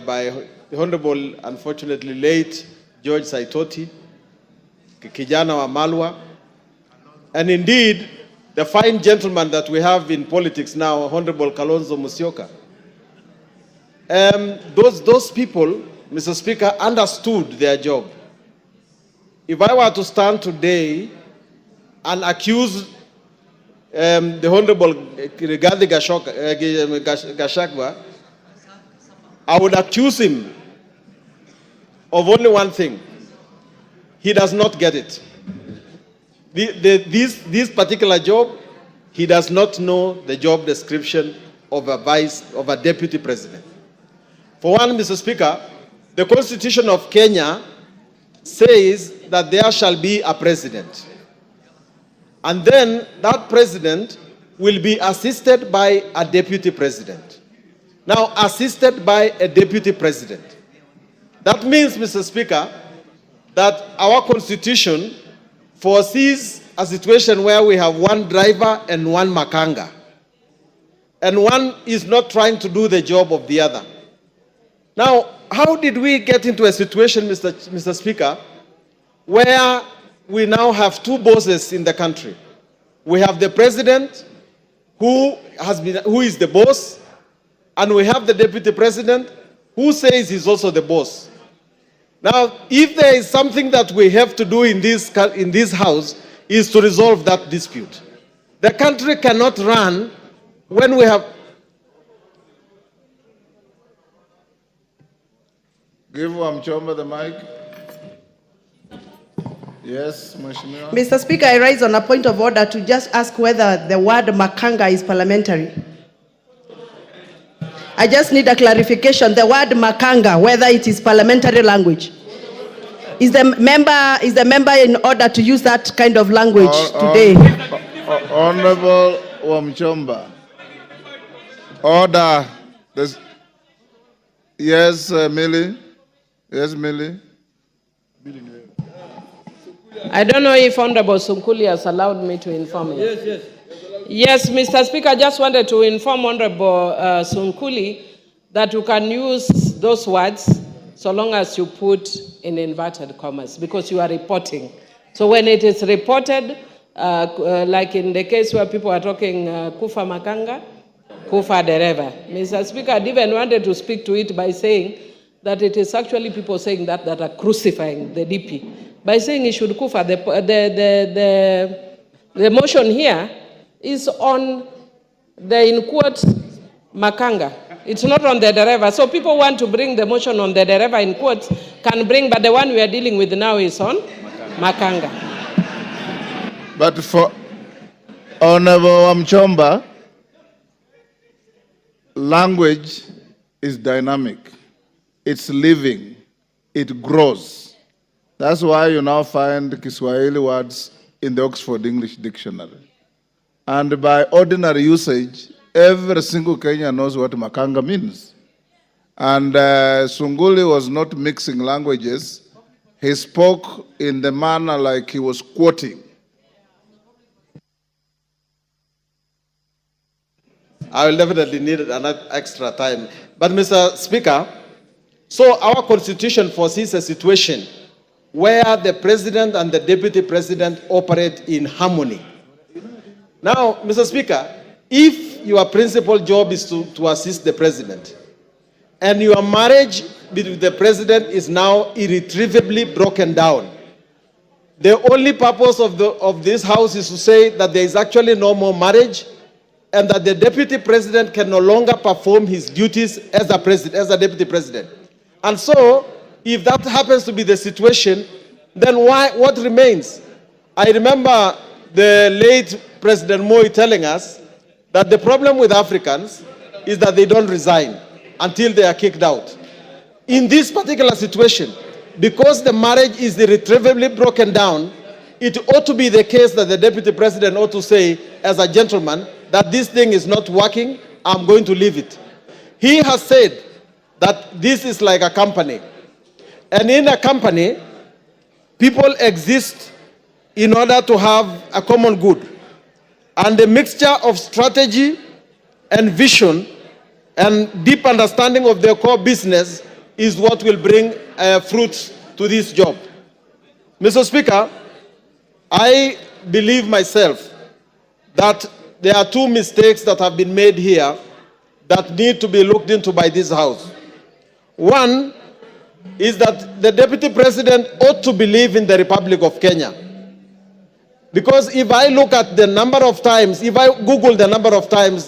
by the Honorable, unfortunately late, George Saitoti, kijana wa Malwa, and indeed, the fine gentleman that we have in politics now, Honorable Kalonzo Musyoka. Those people, Mr. Speaker, understood their job. If I were to stand today and accuse the Honorable Rigathi Gachagua, I would accuse him of only one thing. He does not get it. This particular job, he does not know the job description of a deputy president. For one, Mr. Speaker, the Constitution of Kenya says that there shall be a president. And then that president will be assisted by a deputy president. Now, assisted by a deputy president. That means, Mr. Speaker, that our Constitution foresees a situation where we have one driver and one makanga. And one is not trying to do the job of the other. Now, how did we get into a situation, Mr. Speaker, where we now have two bosses in the country? We have the president who is the boss, and we have the deputy president who says he's also the boss. Now, if there is something that we have to do in this house is to resolve that dispute. The country cannot run when we have... Give Wamuchomba the mic. Yes, Mheshimiwa. Mr. Speaker, I rise on a point of order to just ask whether the word makanga is parliamentary. I just need a clarification. The word makanga, whether it is parliamentary language. Is the member in order to use that kind of language today? Honorable Wamuchomba. Order. Yes, Millie. Yes, Millie. I don't know if Honorable Sunguli has allowed me to inform you. Yes. Yes, Mr. Speaker, I just wanted to inform Honorable Sunguli that you can use those words so long as you put in inverted commas, because you are reporting. So when it is reported, like in the case where people are talking kufa makanga, kufa dereva. Mr. Speaker, I even wanted to speak to it by saying that it is actually people saying that are crucifying the DP. By saying he should kufa, the motion here is on the, in quotes, makanga. It's not on the dereva. So people want to bring the motion on the dereva in quotes, can bring, but the one we are dealing with now is on makanga. But for Honorable Wamuchomba, language is dynamic. It's living. It grows. That's why you now find Kiswahili words in the Oxford English Dictionary. And by ordinary usage, every single Kenyan knows what makanga means. And Sunguli was not mixing languages. He spoke in the manner like he was quoting. I will definitely need another extra time. But Mr. Speaker, so our Constitution foresees a situation where the president and the deputy president operate in harmony. Now, Mr. Speaker, if your principal job is to assist the president, and your marriage with the president is now irretrievably broken down, the only purpose of this house is to say that there is actually no more marriage, and that the deputy president can no longer perform his duties as a deputy president. And so, if that happens to be the situation, then what remains? I remember the late President Moi telling us that the problem with Africans is that they don't resign until they are kicked out. In this particular situation, because the marriage is irretrievably broken down, it ought to be the case that the deputy president ought to say, as a gentleman, that this thing is not working, I'm going to leave it. He has said that this is like a company. And in a company, people exist in order to have a common good. And the mixture of strategy and vision and deep understanding of their core business is what will bring fruit to this job. Mr. Speaker, I believe myself that there are two mistakes that have been made here that need to be looked into by this House. One is that the Deputy President ought to believe in the Republic of Kenya. Because if I look at the number of times, if I Google the number of times